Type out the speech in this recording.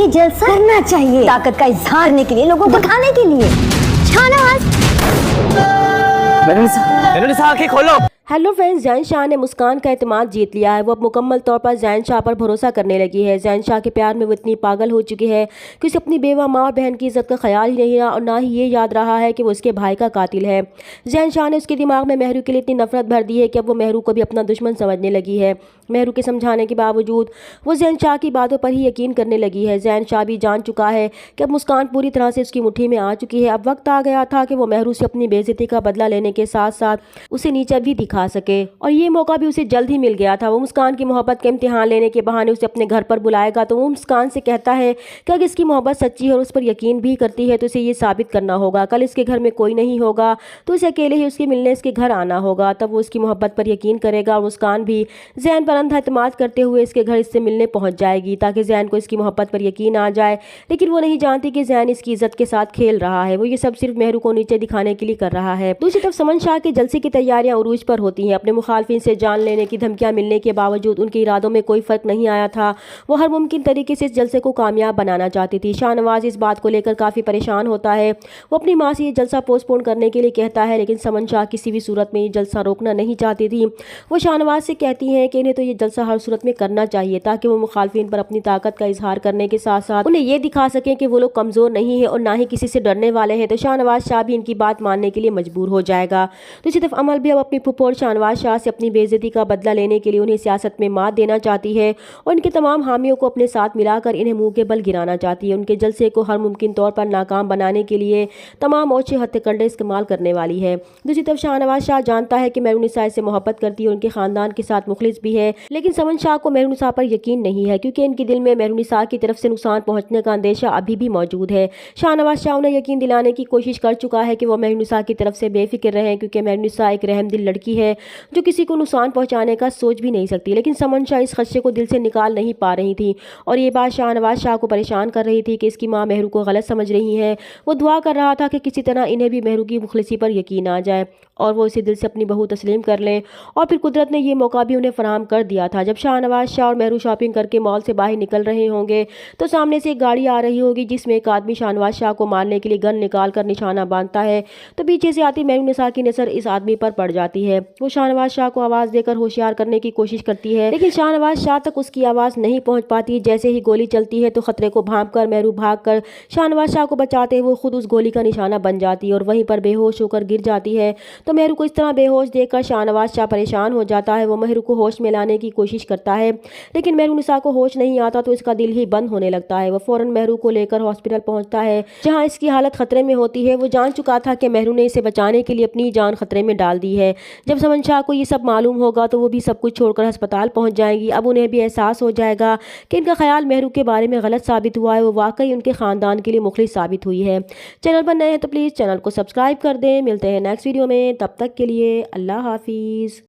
یہ جلسہ کرنا چاہیے، طاقت کا اظہار کرنے کے لیے، لوگوں کو دکھانے کے لیے۔ شاہنواز آنکھیں کھولو۔ ہیلو فرینڈز، زین شاہ نے مسکان کا اعتماد جیت لیا ہے۔ وہ اب مکمل طور پر زین شاہ پر بھروسہ کرنے لگی ہے۔ زین شاہ کے پیار میں وہ اتنی پاگل ہو چکی ہے کہ اسے اپنی بیوہ ماں اور بہن کی عزت کا خیال ہی نہیں رہا، اور نہ ہی یہ یاد رہا ہے کہ وہ اس کے بھائی کا قاتل ہے۔ زین شاہ نے اس کے دماغ میں مہرو کے لیے اتنی نفرت بھر دی ہے کہ اب وہ مہرو کو بھی اپنا دشمن سمجھنے لگی ہے۔ مہرو کے سمجھانے کے باوجود وہ زین شاہ کی باتوں پر ہی یقین کرنے لگی ہے۔ زین شاہ بھی جان چکا ہے کہ اب مسکان پوری طرح سے اس کی مٹھی میں آ چکی ہے۔ اب وقت آ گیا تھا کہ وہ مہرو سے اپنی بے عزتی کا بدلہ لینے کے ساتھ ساتھ اسے نیچا بھی دکھا سکے، اور یہ موقع بھی اسے جلد ہی مل گیا تھا۔ وہ مسکان کی محبت کا امتحان لینے کے بہانے اسے اپنے گھر پر بلائے گا، تو وہ مسکان سے کہتا ہے کہ اگر اس کی محبت سچی ہے اور اس پر یقین بھی کرتی ہے تو اسے یہ ثابت کرنا ہوگا۔ کل اس کے گھر میں کوئی نہیں ہوگا تو اسے اکیلے ہی اس کے ملنے اس کے گھر آنا ہوگا، تب وہ اس کی محبت پر یقین کرے گا، اور مسکان بھی زین پر اندھا اعتماد کرتے ہوئے اس کے گھر اس سے ملنے پہنچ جائے گی تاکہ زین کو اس کی محبت پر یقین آ جائے۔ لیکن وہ نہیں جانتی کہ زین اس کی عزت کے ساتھ کھیل رہا ہے، وہ یہ سب صرف مہرو کو نیچے دکھانے کے لیے کر رہا ہے۔ دوسری طرف سمن شاہ کے جلسے کی تیاریاں عروج پر ہوتی ہیں۔ اپنے مخالفین سے جان لینے کی دھمکیاں ملنے کے باوجود ان کے ارادوں میں کوئی فرق نہیں آیا تھا۔ وہ ہر ممکن طریقے سے اس جلسے کو کامیاب بنانا چاہتی تھی۔ شاہنواز اس بات کو لے کر کافی پریشان ہوتا ہے۔ وہ اپنی ماں سے یہ جلسہ پوسٹ پون کرنے کے لیے کہتا ہے، لیکن سمن شاہ کسی بھی صورت میں یہ جلسہ روکنا نہیں چاہتی تھی۔ وہ شاہنواز سے کہتی ہیں کہ انہیں تو یہ جلسہ ہر صورت میں کرنا چاہیے تاکہ وہ مخالفین پر اپنی طاقت کا اظہار کرنے کے ساتھ ساتھ انہیں یہ دکھا سکیں کہ وہ لوگ کمزور نہیں ہیں اور نہ ہی کسی سے ڈرنے والے ہیں۔ تو شاہنواز شاہ بھی ان کی بات ماننے کے لیے مجبور ہو جائے گا۔ دوسری طرف امل بھی اب اپنی پھپھو اور شاہنواز شاہ سے اپنی بے عزتی کا بدلہ لینے کے لیے انہیں سیاست میں مات دینا چاہتی ہے، اور ان کے تمام حامیوں کو اپنے ساتھ ملا کر انہیں منہ کے بل گرانا چاہتی ہے۔ ان کے جلسے کو ہر ممکن طور پر ناکام بنانے کے لیے تمام اوچھے ہتھے کنڈے استعمال کرنے والی ہے۔ دوسری طرف شاہنواز شاہ جانتا ہے کہ مہرو نساء سے محبت کرتی ہے اور ان کے خاندان کے ساتھ مخلص بھی ہے، لیکن سمن شاہ کو مہرو نساء پر یقین نہیں ہے کیونکہ ان کے دل میں مہرو نساء کی طرف سے نقصان پہنچنے کا اندیشہ ابھی بھی موجود ہے۔ شاہنواز شاہ انہیں یقین دلانے کی کوشش کر چکا ہے کہ وہ مہرو نساء کی طرف سے بے فکر رہیں، کیونکہ مہرو نساء ایک رحم دل لڑکی ہے جو کسی کو نقصان پہنچانے کا سوچ بھی نہیں سکتی۔ لیکن سمن شاہ اس خدشے کو دل سے نکال نہیں پا رہی تھی، اور یہ بات شاہنواز شاہ کو پریشان کر رہی تھی کہ اس کی ماں مہرو کو غلط سمجھ رہی ہے۔ وہ دعا کر رہا تھا کہ کسی طرح انہیں بھی مہرو کی مخلصی پر یقین آ جائے اور وہ اسے دل سے اپنی بہو تسلیم کر لیں، اور پھر قدرت نے یہ موقع بھی انہیں فراہم کر دیا تھا۔ جب شاہنواز شاہ اور مہرو شاپنگ کر کے مال سے باہر نکل رہے ہوں گے تو سامنے سے ایک گاڑی آ رہی ہوگی جس میں ایک آدمی شاہنواز شاہ کو مارنے کے لیے گن نکال کر نشانہ باندھتا ہے، تو پیچھے سے آتی مہرو نساء کی نظر اس آدمی پر پڑ جاتی ہے۔ وہ شاہنواز شاہ کو آواز دے کر ہوشیار کرنے کی کوشش کرتی ہے، لیکن شاہنواز شاہ تک اس کی آواز نہیں پہنچ پاتی۔ جیسے ہی گولی چلتی ہے تو خطرے کو بھانپ کر مہرو بھاگ کر شاہنواز شاہ کو بچاتے ہوئے خود اس گولی کا نشانہ بن جاتی ہے اور وہیں پر بے ہوش ہو کر گر جاتی ہے۔ تو مہرو کو اس طرح بے ہوش دیکھ کر شاہنواز شاہ پریشان ہو جاتا ہے۔ وہ مہرو کو ہوش میں لانے کی کوشش کرتا ہے، لیکن مہرو نساء کو ہوش نہیں آتا تو اس کا دل ہی بند ہونے لگتا ہے۔ وہ فوراً مہرو کو لے کر ہاسپٹل پہنچتا ہے جہاں اس کی حالت خطرے میں ہوتی ہے۔ وہ جان چکا تھا کہ مہرو نے اسے بچانے کے لیے اپنی جان خطرے میں ڈال دی ہے۔ جب سمن شاہ کو یہ سب معلوم ہوگا تو وہ بھی سب کچھ چھوڑ کر ہسپتال پہنچ جائیں گی۔ اب انہیں بھی احساس ہو جائے گا کہ ان کا خیال مہرو کے بارے میں غلط ثابت ہوا ہے، وہ واقعی ان کے خاندان کے لیے مخلص ثابت ہوئی ہے۔ چینل پر نئے ہیں تو پلیز چینل کو سبسکرائب کر دیں۔ ملتے ہیں نیکسٹ ویڈیو میں، تب تک کے لیے اللہ حافظ۔